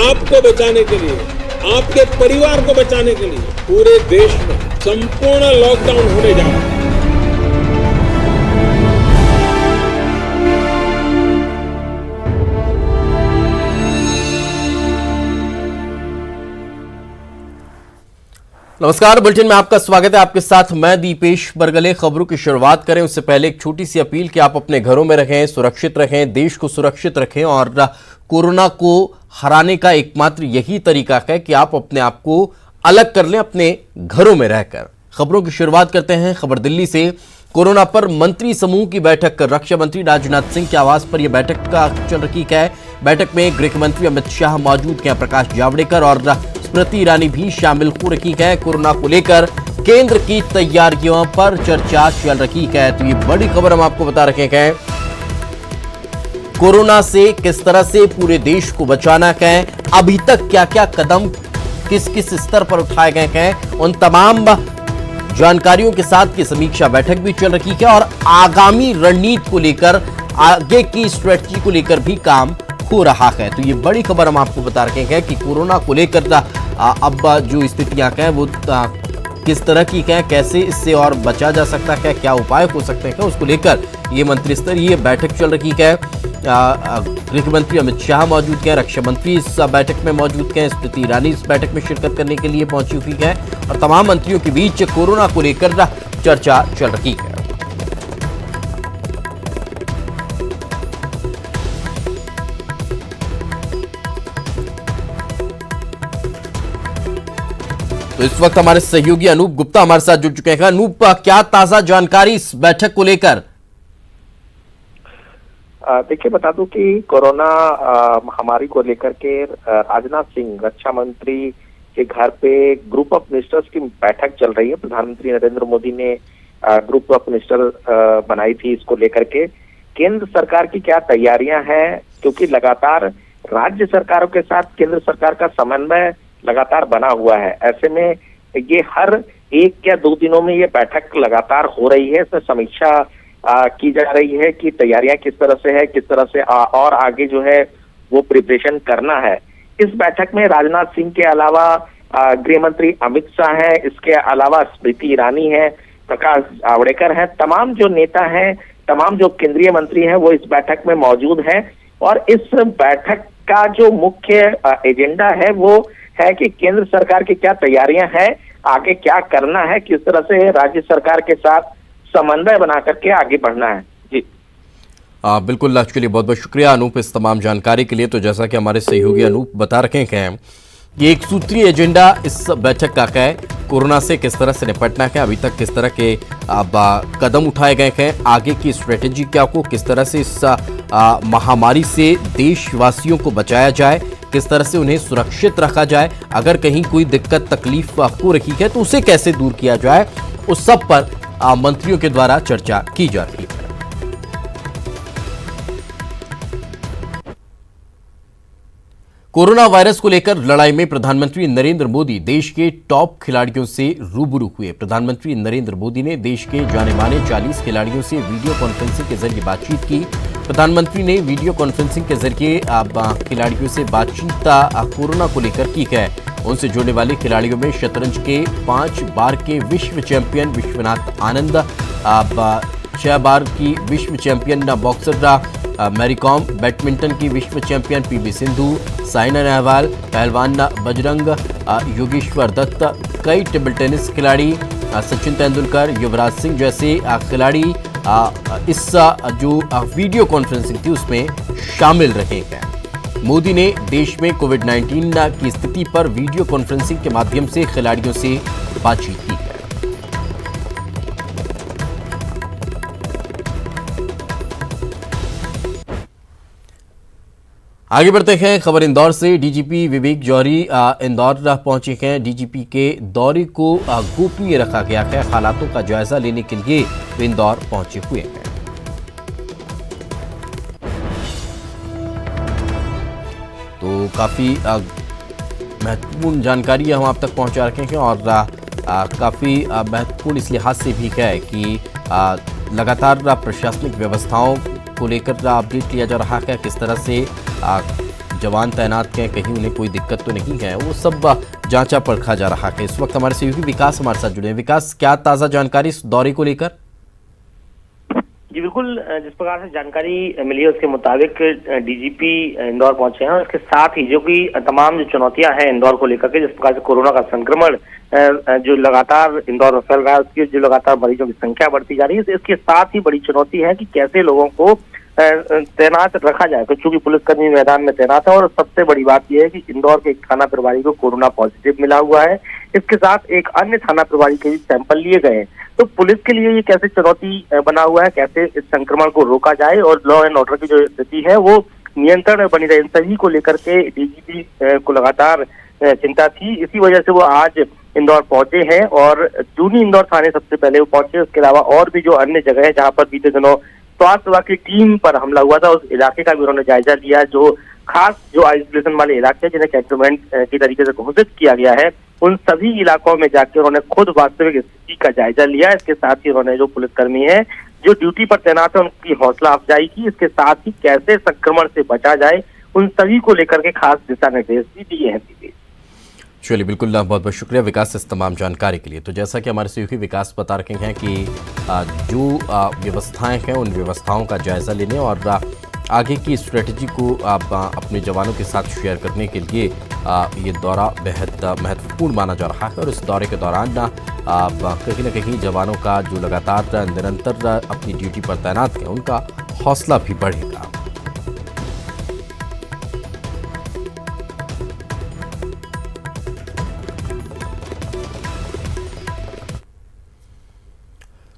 आपको बचाने के लिए, आपके परिवार को बचाने के लिए पूरे देश में संपूर्ण लॉकडाउन होने जा रहा है। नमस्कार, बुलेटिन में आपका स्वागत है। आपके साथ मैं दीपेश बरगले। खबरों की शुरुआत करें उससे पहले एक छोटी सी अपील कि आप अपने घरों में रहें, सुरक्षित रहें, देश को सुरक्षित रखें और कोरोना को हराने का एकमात्र यही तरीका है कि आप अपने आप को अलग कर लें अपने घरों में रहकर। खबरों की शुरुआत करते हैं खबर दिल्ली से। कोरोना पर मंत्री समूह की बैठक, रक्षा मंत्री राजनाथ सिंह के आवास पर यह बैठक का चल रही है। बैठक में गृह मंत्री अमित शाह मौजूद हैं, प्रकाश जावड़ेकर और स्मृति ईरानी भी शामिल हो रही है। कोरोना को लेकर केंद्र की तैयारियों पर चर्चा चल रही है। तो ये बड़ी खबर हम आपको बता रहे हैं। कोरोना से किस तरह से पूरे देश को बचाना है, अभी तक क्या क्या कदम किस किस स्तर पर उठाए गए हैं, उन तमाम जानकारियों के साथ की समीक्षा बैठक भी चल रही है और आगामी रणनीति को लेकर, आगे की स्ट्रेटजी को लेकर भी काम हो रहा है। तो ये बड़ी खबर हम आपको बता रहे हैं कि कोरोना को लेकर अब जो स्थितियां हैं वो किस तरह की हैं, कैसे इससे और बचा जा सकता है, क्या उपाय हो सकते हैं, उसको लेकर ये मंत्री स्तरीय बैठक चल रही है। गृह मंत्री अमित शाह मौजूद हैं, रक्षा मंत्री इस बैठक में मौजूद हैं, स्मृति ईरानी इस बैठक में शिरकत करने के लिए पहुंची हुई है और तमाम मंत्रियों के बीच कोरोना को लेकर चर्चा चल रही है। तो इस वक्त हमारे सहयोगी अनूप गुप्ता हमारे साथ जुड़ चुके हैं। अनूप, क्या ताजा जानकारी इस बैठक को लेकर? देखिए, बता दूं कि कोरोना महामारी को लेकर के राजनाथ सिंह रक्षा मंत्री के घर पे ग्रुप ऑफ मिनिस्टर्स की बैठक चल रही है। प्रधानमंत्री नरेंद्र मोदी ने ग्रुप ऑफ मिनिस्टर बनाई थी इसको लेकर के। केंद्र सरकार की क्या तैयारियां हैं, क्योंकि लगातार राज्य सरकारों के साथ केंद्र सरकार का समन्वय लगातार बना हुआ है। ऐसे में ये हर 1 या 2 दिनों में ये बैठक लगातार हो रही है। इसमें समीक्षा की जा रही है कि तैयारियां किस तरह से है, किस तरह से और आगे जो है वो प्रिपरेशन करना है। इस बैठक में राजनाथ सिंह के अलावा गृह मंत्री अमित शाह हैं, इसके अलावा स्मृति ईरानी है, प्रकाश जावड़ेकर हैं, तमाम जो नेता हैं, तमाम जो केंद्रीय मंत्री हैं वो इस बैठक में मौजूद हैं। और इस बैठक का जो मुख्य एजेंडा है वो है कि केंद्र सरकार की क्या तैयारियां हैं, आगे क्या करना है, किस तरह से राज्य सरकार के साथ समन्वय बना करके आगे बढ़ना है। जी बिल्कुल, आज के लिए बहुत बहुत शुक्रिया अनूप इस तमाम जानकारी के लिए। तो जैसा कि हमारे सहयोगी अनूप बता रखे हैं, ये एक सूत्रीय एजेंडा इस बैठक का है। कोरोना से किस तरह से निपटना है, अभी तक किस तरह के कदम उठाए गए हैं, आगे की स्ट्रेटेजी क्या हो, किस तरह से इस महामारी से देशवासियों को बचाया जाए, किस तरह से उन्हें सुरक्षित रखा जाए, अगर कहीं कोई दिक्कत तकलीफ हो रही है तो उसे कैसे दूर किया जाए, उस सब पर मंत्रियों के द्वारा चर्चा की जा रही है। कोरोना वायरस को लेकर लड़ाई में प्रधानमंत्री नरेंद्र मोदी देश के टॉप खिलाड़ियों से रूबरू हुए। प्रधानमंत्री नरेंद्र मोदी ने देश के जाने माने 40 खिलाड़ियों से वीडियो कॉन्फ्रेंसिंग के जरिए बातचीत की। प्रधानमंत्री ने वीडियो कॉन्फ्रेंसिंग के जरिए खिलाड़ियों से बातचीत कोरोना को लेकर की है। उनसे जुड़ने वाले खिलाड़ियों में शतरंज के 5 बार के विश्व चैंपियन विश्वनाथ आनंद, 6 बार की विश्व champion boxer Mary Kom, badminton की विश्व चैंपियन पीवी सिंधु, साइना नेहवाल, पहलवान बजरंग, योगेश्वर दत्त, कई टेबल टेनिस खिलाड़ी, सचिन तेंदुलकर, युवराज सिंह जैसे खिलाड़ी इस जो वीडियो कॉन्फ्रेंसिंग थी उसमें शामिल रहे हैं। मोदी ने देश में कोविड-19 की स्थिति पर वीडियो कॉन्फ्रेंसिंग के माध्यम से खिलाड़ियों से बातचीत की है। आगे बढ़ते हैं, खबर इंदौर से। डीजीपी विवेक जौहरी इंदौर पहुंचे हैं। डीजीपी के दौरे को गोपनीय रखा गया है। हालातों का जायजा लेने के लिए वे इंदौर पहुंचे हुए हैं। तो काफी महत्वपूर्ण जानकारी हम आप तक पहुंचा रखे हैं और काफी महत्वपूर्ण इस लिहाज से भी है कि लगातार प्रशासनिक व्यवस्थाओं को लेकर अपडेट लिया जा रहा है, किस तरह से जवान तैनात हैं, कहीं उन्हें कोई दिक्कत तो नहीं है, वो सब जांचा परखा जा रहा है। इस वक्त हमारे सहयोगी विकास हमारे साथ जुड़े हैं। विकास, क्या ताज़ा जानकारी इस दौरे को लेकर? जी बिल्कुल, जिस प्रकार से जानकारी मिली है उसके मुताबिक डीजीपी इंदौर पहुंचे हैं और इसके साथ ही जो कि तमाम जो चुनौतियां हैं इंदौर को लेकर के, जिस प्रकार से कोरोना का संक्रमण जो लगातार इंदौर में फैल रहा है, उसकी जो लगातार मरीजों की संख्या बढ़ती जा रही है, इसके साथ ही बड़ी चुनौती है कि कैसे लोगों को तैनात रखा जाए। तो चूंकि पुलिसकर्मी मैदान में तैनात है और सबसे बड़ी बात यह है कि इंदौर के एक थाना प्रभारी को कोरोना पॉजिटिव मिला हुआ है, इसके साथ एक अन्य थाना प्रभारी के भी सैंपल लिए गए हैं। तो पुलिस के लिए ये कैसे चुनौती बना हुआ है, कैसे इस संक्रमण को रोका जाए और लॉ एंड ऑर्डर की जो स्थिति है वो नियंत्रण में बनी रहे, इन सभी को लेकर के डीजीपी को लगातार चिंता थी। इसी वजह से वो आज इंदौर पहुंचे हैं और जूनी इंदौर थाने सबसे पहले वो पहुंचे। उसके अलावा और भी जो अन्य जगह है जहां पर बीते दिनों स्वास्थ्य विभाग की टीम पर हमला हुआ था, उस इलाके का भी उन्होंने जायजा लिया। जो खास जो आइसोलेशन वाले इलाके हैं जिन्हें कैंटोनमेंट की तरीके से घोषित किया गया है, उन सभी इलाकों में जाकर उन्होंने खुद वास्तविक स्थिति का जायजा लिया। इसके साथ ही उन्होंने जो पुलिसकर्मी है जो ड्यूटी पर तैनात है उनकी हौसला अफजाई की। इसके साथ ही कैसे संक्रमण से बचा जाए उन सभी को लेकर के खास दिशा निर्देश भी दिए हैं। चलिए, बिल्कुल, बहुत बहुत शुक्रिया विकास इस तमाम जानकारी के लिए। तो जैसा कि हमारे सहयोगी विकास बता रहे हैं कि जो व्यवस्थाएं हैं उन व्यवस्थाओं का जायजा लेने और आगे की स्ट्रेटजी को अपने जवानों के साथ शेयर करने के लिए ये दौरा बेहद महत्वपूर्ण माना जा रहा है। और इस दौरे के दौरान कहीं न कहीं जवानों का जो लगातार निरंतर अपनी ड्यूटी पर तैनात हैं उनका हौसला भी बढ़ेगा।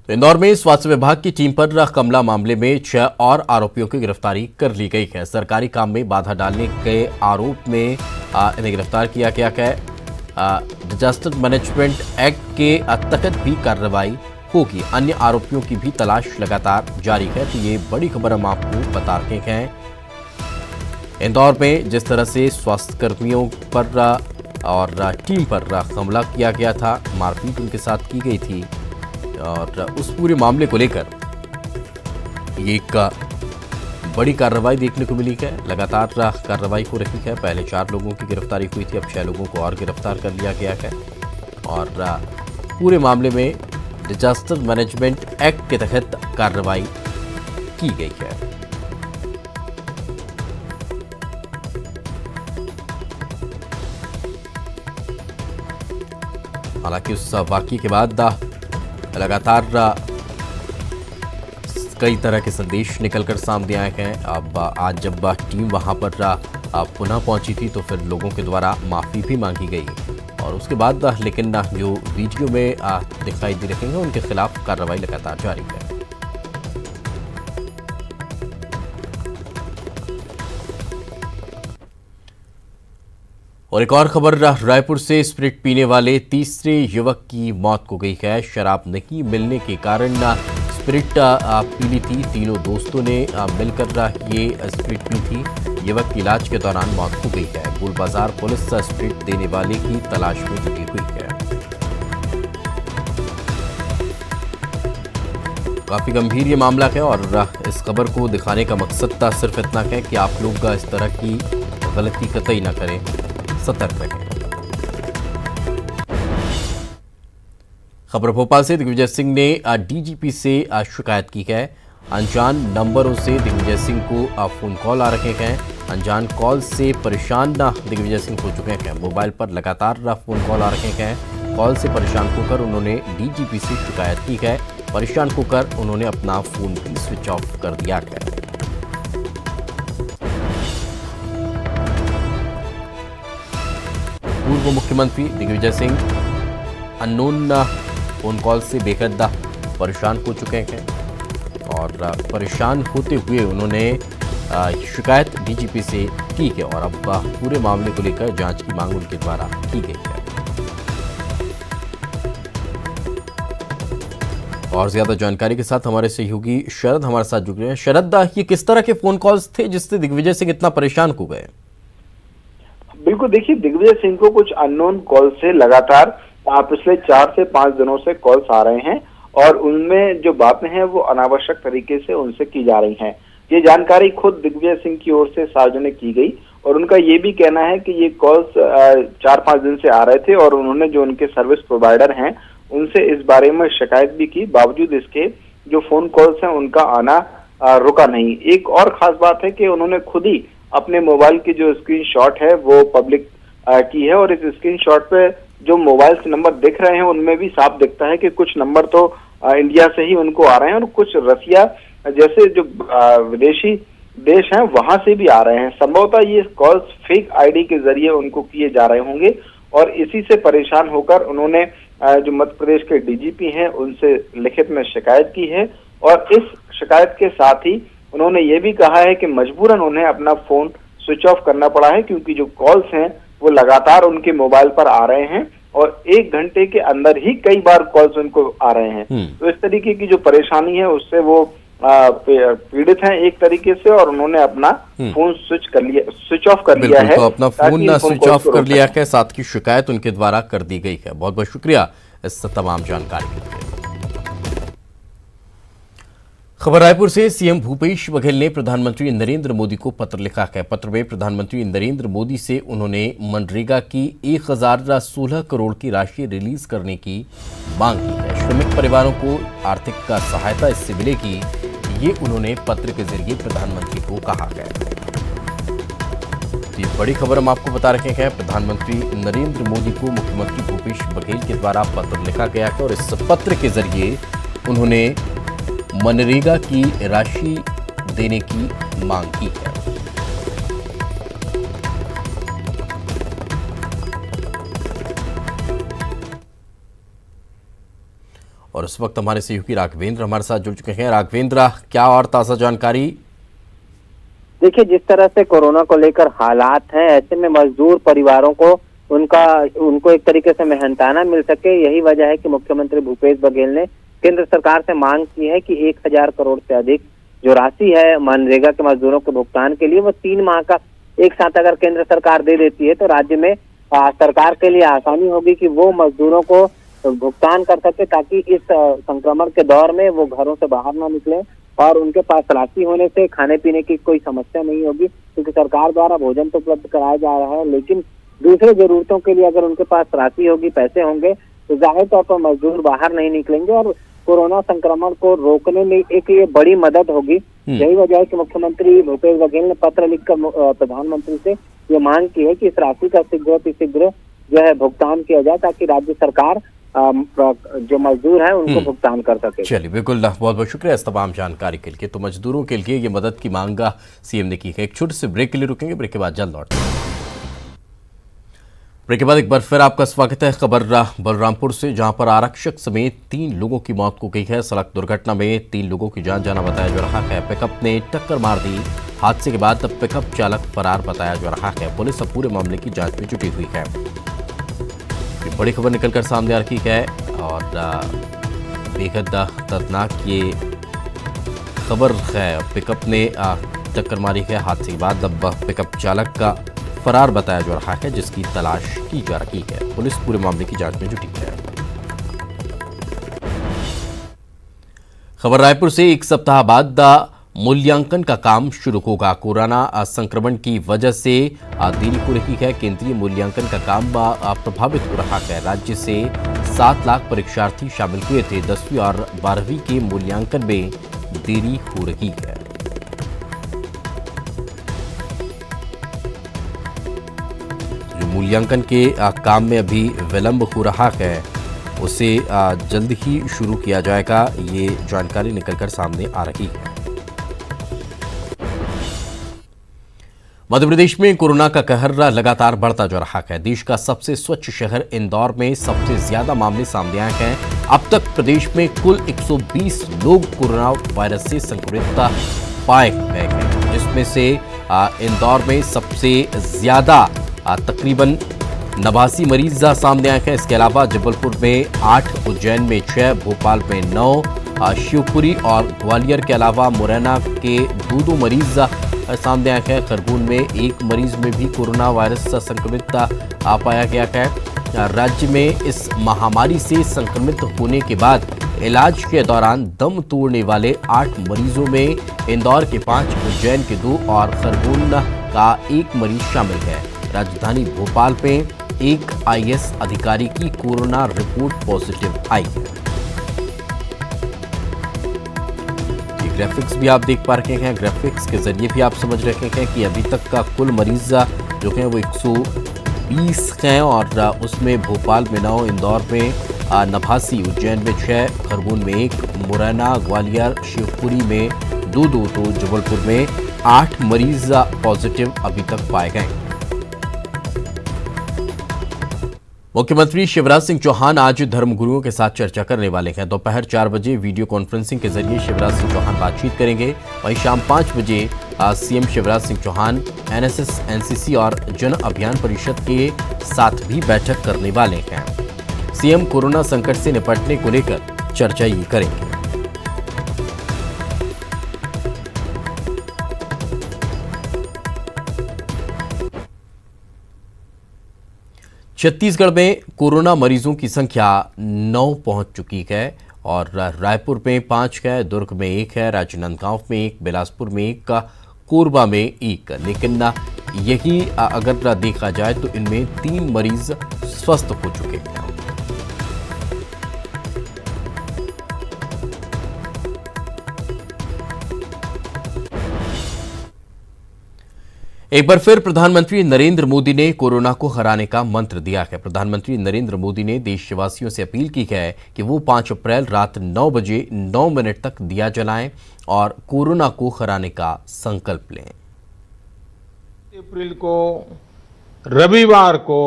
इंदौर में स्वास्थ्य विभाग की टीम पर कमला मामले में 6 और आरोपियों की गिरफ्तारी कर ली गई है। सरकारी काम में बाधा डालने के आरोप में इन्हें गिरफ्तार किया गया है। डिजास्टर मैनेजमेंट एक्ट के तहत भी कार्रवाई होगी। अन्य आरोपियों की भी तलाश लगातार जारी है। तो ये बड़ी खबर हम आपको बता रहे हैं। इंदौर में जिस तरह से स्वास्थ्य कर्मियों पर और टीम पर हमला किया गया था, मारपीट उनके साथ की गई थी और उस पूरे मामले को लेकर ये एक बड़ी कार्रवाई देखने को मिली है। लगातार कार्रवाई हो रही है। पहले 4 लोगों की गिरफ्तारी हुई थी, अब 6 लोगों को और गिरफ्तार कर लिया गया है और पूरे मामले में डिजास्टर मैनेजमेंट एक्ट के तहत कार्रवाई की गई है। हालांकि उस वाकये के बाद लगातार कई तरह के संदेश निकलकर सामने आए हैं। अब आज जब टीम वहां पर पुनः पहुंची थी तो फिर लोगों के द्वारा माफ़ी भी मांगी गई और उसके बाद लेकिन जो वीडियो में दिखाई दे रहे हैं उनके खिलाफ कार्रवाई लगातार जारी है। और एक और खबर, रायपुर से स्प्रिट पीने वाले तीसरे युवक की मौत हो गई है। शराब नहीं मिलने के कारण स्प्रिट पी ली थी। तीनों दोस्तों ने मिलकर ये स्प्रिट पी थी। युवक की इलाज के दौरान मौत हो गई है। गोल बाजार पुलिस स्प्रिट देने वाले की तलाश में जुटी हुई है। काफी गंभीर ये मामला है और इस खबर को दिखाने का मकसद सिर्फ इतना है कि आप लोग इस तरह की गलती कतई न करें, सतर्क रहें। खबर भोपाल से, दिग्विजय सिंह ने डीजीपी से शिकायत की है। अनजान नंबरों से दिग्विजय सिंह को फोन कॉल आ रहे हैं। अनजान कॉल से परेशान दिग्विजय सिंह हो चुके हैं। मोबाइल पर लगातार फोन कॉल आ रहे हैं। कॉल से परेशान होकर उन्होंने डीजीपी से शिकायत की है। परेशान होकर उन्होंने अपना फोन भी स्विच ऑफ कर दिया है। पूर्व मुख्यमंत्री Digvijaya Singh unknown phone call से बेहद परेशान हो चुके हैं और परेशान होते हुए उन्होंने शिकायत डीजीपी से की है और अब पूरे मामले को लेकर जांच की मांग उनके द्वारा की गई है। और ज्यादा जानकारी के साथ हमारे सहयोगी शरद हमारे साथ जुड़ गए हैं। शरद, ये किस तरह के फोन कॉल्स थे जिससे दिग्विजय सिंह इतना परेशान हो गए? बिल्कुल, देखिए, दिग्विजय सिंह को कुछ अननोन कॉल से लगातार पिछले 4 से 5 दिनों से कॉल्स आ रहे हैं और उनमें जो बातें हैं वो अनावश्यक तरीके से उनसे की जा रही हैं। ये जानकारी खुद दिग्विजय सिंह की ओर से सार्वजनिक की गई और उनका ये भी कहना है कि ये कॉल्स 4-5 दिन से आ रहे थे और उन्होंने जो उनके सर्विस प्रोवाइडर हैं उनसे इस बारे में शिकायत भी की, बावजूद इसके जो फोन कॉल्स हैं उनका आना रुका नहीं। एक और खास बात है कि उन्होंने खुद ही अपने मोबाइल की जो स्क्रीनशॉट है वो पब्लिक की है और इस स्क्रीनशॉट पे जो मोबाइल से नंबर दिख रहे हैं उनमें भी साफ दिखता है कि कुछ नंबर तो इंडिया से ही उनको आ रहे हैं और कुछ रसिया जैसे जो विदेशी देश हैं वहां से भी आ रहे हैं। संभवतः ये कॉल्स फेक आईडी के जरिए उनको किए जा रहे होंगे और इसी से परेशान होकर उन्होंने जो मध्य प्रदेश के डीजीपी हैं उनसे लिखित में शिकायत की है और इस शिकायत के साथ ही उन्होंने ये भी कहा है कि मजबूरन उन्हें अपना फोन स्विच ऑफ करना पड़ा है क्योंकि जो कॉल्स हैं वो लगातार उनके मोबाइल पर आ रहे हैं और 1 घंटे के अंदर ही कई बार कॉल्स उनको आ रहे हैं। तो इस तरीके की जो परेशानी है उससे वो पीड़ित हैं एक तरीके से और उन्होंने अपना फोन स्विच ऑफ कर लिया है। तो अपना फोन स्विच ऑफ कर लिया है, साथ की शिकायत उनके द्वारा कर दी गई है। बहुत बहुत शुक्रिया इस तमाम जानकारी के लिए। खबर रायपुर से सीएम भूपेश बघेल ने प्रधानमंत्री नरेंद्र मोदी को पत्र लिखा है। पत्र में प्रधानमंत्री नरेंद्र मोदी से उन्होंने मनरेगा की 1016 करोड़ की राशि रिलीज करने की मांग की है। श्रमिक परिवारों को आर्थिक सहायता इससे मिलेगी, ये उन्होंने पत्र के जरिए प्रधानमंत्री को कहा है। ये बड़ी खबर हम आपको बता रहे हैं। प्रधानमंत्री नरेंद्र मोदी को मुख्यमंत्री भूपेश बघेल के द्वारा पत्र लिखा गया है और इस पत्र के जरिए उन्होंने मनरेगा की राशि देने की मांग की है। और इस वक्त हमारे सहयोगी राघवेंद्र हमारे साथ जुड़ चुके हैं। राघवेंद्र, क्या और ताजा जानकारी? देखिए, जिस तरह से कोरोना को लेकर हालात हैं, ऐसे में मजदूर परिवारों को उनको एक तरीके से मेहनताना मिल सके, यही वजह है कि मुख्यमंत्री भूपेश बघेल ने केंद्र सरकार से मांग की है कि 1000 करोड़ से अधिक जो राशि है मनरेगा के मजदूरों के भुगतान के लिए वो 3 माह का एक साथ अगर केंद्र सरकार दे देती है तो राज्य में सरकार के लिए आसानी होगी कि वो मजदूरों को भुगतान कर सके, ताकि इस संक्रमण के दौर में वो घरों से बाहर ना निकले और उनके पास राशि होने से खाने पीने की कोई समस्या नहीं होगी, क्योंकि सरकार द्वारा भोजन तो उपलब्ध कराया जा रहा है, लेकिन दूसरे जरूरतों के लिए अगर उनके पास राशि होगी, पैसे होंगे, तो जाहिर तौर पर मजदूर बाहर नहीं निकलेंगे और कोरोना संक्रमण को रोकने में एक ये बड़ी मदद होगी। यही वजह है कि मुख्यमंत्री भूपेश बघेल ने पत्र लिखकर प्रधानमंत्री से ये मांग की है कि इस राशि का शीघ्र जो है भुगतान किया जाए, ताकि राज्य सरकार जो मजदूर हैं उनको भुगतान कर सके। चलिए, बिल्कुल, बहुत बहुत शुक्रिया इस तमाम जानकारी के लिए। तो मजदूरों के लिए ये मदद की मांग सीएम ने की है। एक छोटे से ब्रेक के लिए रुकेंगे, ब्रेक के बाद जल्द लौटेंगे। ब्रेक के बाद एक बार फिर आपका स्वागत है। खबर बलरामपुर से, जहां पर आरक्षक समेत 3 लोगों की मौत हो गई है। सड़क दुर्घटना में 3 लोगों की जान जाना बताया जा रहा है। पिकअप ने टक्कर मार दी। हादसे के बाद अब पिकअप चालक फरार बताया जा रहा है। पुलिस अब पूरे मामले की जांच में जुटी हुई है। ये बड़ी खबर निकलकर सामने आ रही है और बेहद दर्दनाक ये खबर है। पिकअप ने टक्कर मारी है। हादसे के बाद अब पिकअप चालक का फरार बताया जा रहा है, जिसकी तलाश की जा रही है। पुलिस पूरे मामले की जांच में जुटी है। खबर रायपुर से, एक सप्ताह बाद मूल्यांकन का काम शुरू होगा। कोरोना संक्रमण की वजह से देरी हो रही है। केंद्रीय मूल्यांकन का काम प्रभावित हो रहा है। राज्य से 7 लाख परीक्षार्थी शामिल हुए थे। 10वीं और 12वीं के मूल्यांकन में देरी हो रही है। मूल्यांकन के काम में अभी विलंब हो रहा है, उसे जल्द ही शुरू किया जाएगा, ये जानकारी निकलकर सामने आ रही है। मध्य प्रदेश में कोरोना का कहर लगातार बढ़ता जा रहा है। देश का सबसे स्वच्छ शहर इंदौर में सबसे ज्यादा मामले सामने आए हैं। अब तक प्रदेश में कुल 120 लोग कोरोना वायरस से संक्रमित पाए गए हैं, जिसमें से इंदौर में सबसे ज्यादा तकरीबन 89 मरीज सामने आए हैं। इसके अलावा जबलपुर में 8, उज्जैन में 6, भोपाल में 9, शिवपुरी और ग्वालियर के अलावा मुरैना के 2 मरीज सामने आए हैं। खरगोन में 1 मरीज में भी कोरोना वायरस संक्रमित पाया गया है। राज्य में इस महामारी से संक्रमित होने के बाद इलाज के दौरान दम तोड़ने वाले 8 मरीजों में इंदौर के 5, उज्जैन के 2 और खरगोन का एक मरीज शामिल है। राजधानी भोपाल में एक आईएएस अधिकारी की कोरोना रिपोर्ट पॉजिटिव आई है। ये ग्राफिक्स भी आप देख पा रहे हैं। ग्राफिक्स के जरिए भी आप समझ रहे हैं कि अभी तक का कुल मरीज जो है वो 120 हैं और उसमें भोपाल में 9, इंदौर में 89, उज्जैन में 6, खरगोन में 1, मुरैना, ग्वालियर, शिवपुरी में 2, तो जबलपुर में 8 मरीज पॉजिटिव अभी तक पाए गए। मुख्यमंत्री शिवराज सिंह चौहान आज धर्मगुरुओं के साथ चर्चा करने वाले हैं। दोपहर 4 बजे वीडियो कॉन्फ्रेंसिंग के जरिए शिवराज सिंह चौहान बातचीत करेंगे। वहीं शाम 5 बजे CM Shivraj Singh Chouhan NSS, NCC और जन अभियान परिषद के साथ भी बैठक करने वाले हैं। सीएम कोरोना संकट से निपटने को लेकर चर्चा ये करेंगे। छत्तीसगढ़ में कोरोना मरीजों की संख्या 9 पहुंच चुकी है और रायपुर में 5 है, दुर्ग में 1 है, राजनांदगांव में 1, बिलासपुर में 1, कोरबा में 1। लेकिन यही अगर देखा जाए तो इनमें 3 मरीज स्वस्थ हो चुके हैं। एक बार फिर प्रधानमंत्री नरेंद्र मोदी ने कोरोना को हराने का मंत्र दिया है। प्रधानमंत्री नरेंद्र मोदी ने देशवासियों से अपील की है कि वो 5 अप्रैल रात 9 बजे 9 मिनट तक दिया जलाएं और कोरोना को हराने का संकल्प लें। अप्रैल को रविवार को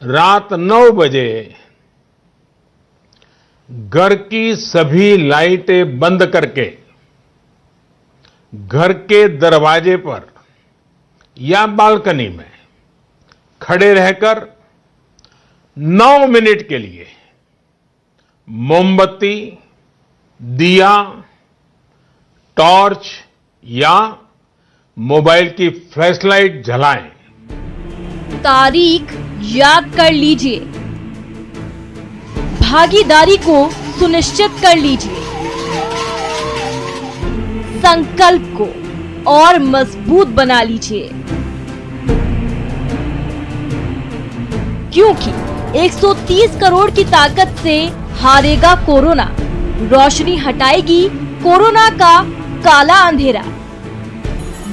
रात 9 बजे घर की सभी लाइटें बंद करके घर के दरवाजे पर या बालकनी में खड़े रहकर 9 मिनट के लिए मोमबत्ती, दिया, टॉर्च या मोबाइल की फ्लैशलाइट जलाएं। तारीख याद कर लीजिए, भागीदारी को सुनिश्चित कर लीजिए, संकल्प को और मजबूत बना लीजिए, क्योंकि 130 करोड़ की ताकत से हारेगा कोरोना, रोशनी हटाएगी कोरोना का काला अंधेरा।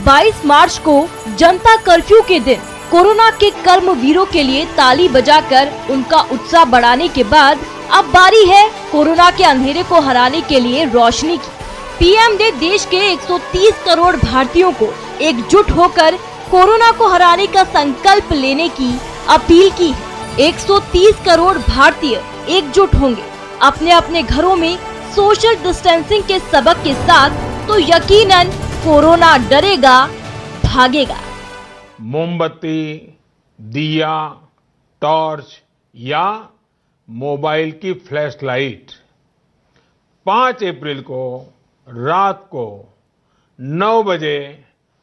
22 मार्च को जनता कर्फ्यू के दिन कोरोना के कर्मवीरों के लिए ताली बजाकर उनका उत्साह बढ़ाने के बाद अब बारी है कोरोना के अंधेरे को हराने के लिए रोशनी की। पीएम ने देश के 130 करोड़ भारतीयों को एकजुट होकर कोरोना को हराने का संकल्प लेने की अपील की है। 130 करोड़ भारतीय एकजुट होंगे अपने अपने घरों में सोशल डिस्टेंसिंग के सबक के साथ तो यकीनन कोरोना डरेगा, भागेगा। मोमबत्ती, दिया, टॉर्च या मोबाइल की फ्लैशलाइट 5 अप्रैल को रात को 9 बजे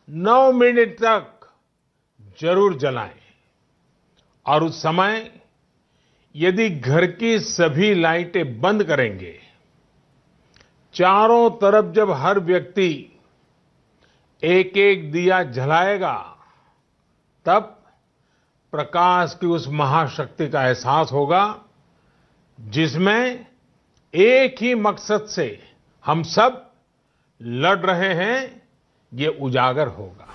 9 मिनट तक जरूर जलाएं और उस समय यदि घर की सभी लाइटें बंद करेंगे, चारों तरफ जब हर व्यक्ति एक एक दिया जलाएगा, तब प्रकाश की उस महाशक्ति का एहसास होगा जिसमें एक ही मकसद से हम सब लड़ रहे हैं, ये उजागर होगा।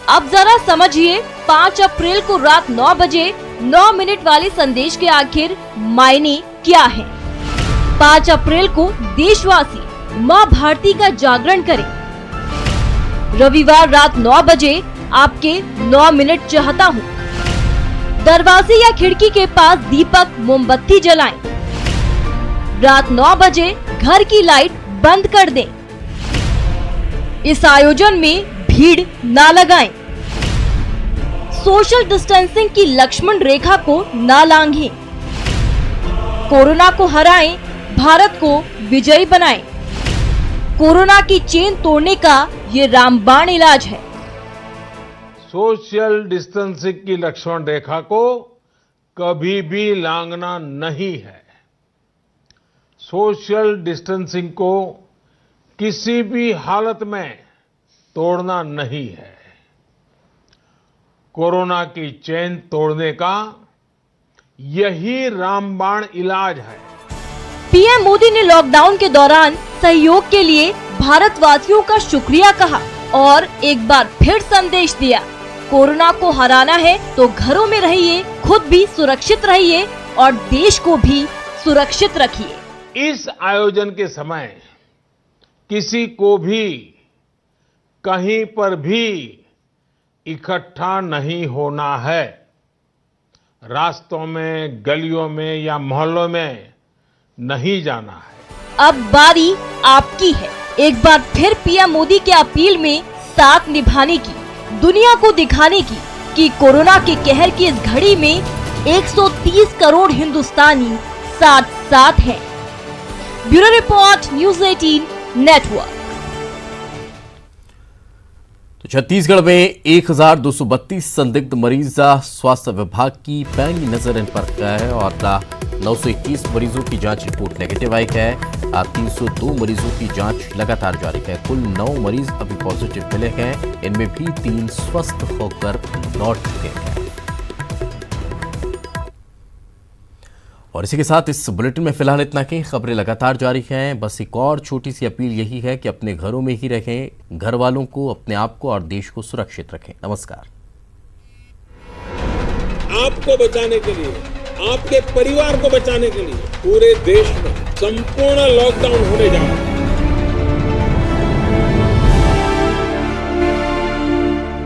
अब जरा समझिए 5 अप्रैल को रात 9 बजे 9 मिनट वाले संदेश के आखिर मायने क्या हैं? 5 अप्रैल को देशवासी मां भारती का जागरण करें। रविवार रात 9 बजे आपके 9 मिनट चाहता हूँ। दरवाजे या खिड़की के पास दीपक मोमबत्ती जलाएं। रात 9 बजे घर की लाइट बंद कर दें। इस आयोजन में भीड़ ना लगाएं। सोशल डिस्टेंसिंग की लक्ष्मण रेखा को ना लांघें। कोरोना को हराएं, भारत को विजयी बनाएं। कोरोना की चेन तोड़ने का ये रामबाण इलाज है। सोशल डिस्टेंसिंग की लक्ष्मण रेखा को कभी भी लांघना नहीं है। सोशल डिस्टेंसिंग को किसी भी हालत में तोड़ना नहीं है। कोरोना की चेन तोड़ने का यही रामबाण इलाज है। पीएम मोदी ने लॉकडाउन के दौरान सहयोग के लिए भारतवासियों का शुक्रिया कहा और एक बार फिर संदेश दिया, कोरोना को हराना है तो घरों में रहिए, खुद भी सुरक्षित रहिए और देश को भी सुरक्षित रखिए। इस आयोजन के समय किसी को भी कहीं पर भी इकट्ठा नहीं होना है। रास्तों में, गलियों में या मोहल्लों में नहीं जाना है। अब बारी आपकी है, एक बार फिर पीएम मोदी के अपील में साथ निभाने की, दुनिया को दिखाने की कि कोरोना के कहर की इस घड़ी में 130 करोड़ हिंदुस्तानी साथ साथ हैं। Bureau report, news 18 network. तो छत्तीसगढ़ में 1232 संदिग्ध मरीज स्वास्थ्य विभाग की पैनी नजर इन पर गया है और 921 मरीजों की जांच रिपोर्ट नेगेटिव आई है। 302 मरीजों की जांच लगातार जारी है। कुल 9 मरीज अभी पॉजिटिव मिले हैं, इनमें भी 3 स्वस्थ होकर लौट चुके हैं। और इसी के साथ इस बुलेटिन में फिलहाल इतना ही। खबरें लगातार जारी हैं। बस एक और छोटी सी अपील यही है कि अपने घरों में ही रहें, घर वालों को, अपने आप को और देश को सुरक्षित रखें। नमस्कार। आपको बचाने के लिए, आपके परिवार को बचाने के लिए पूरे देश में संपूर्ण लॉकडाउन होने जा रहा है।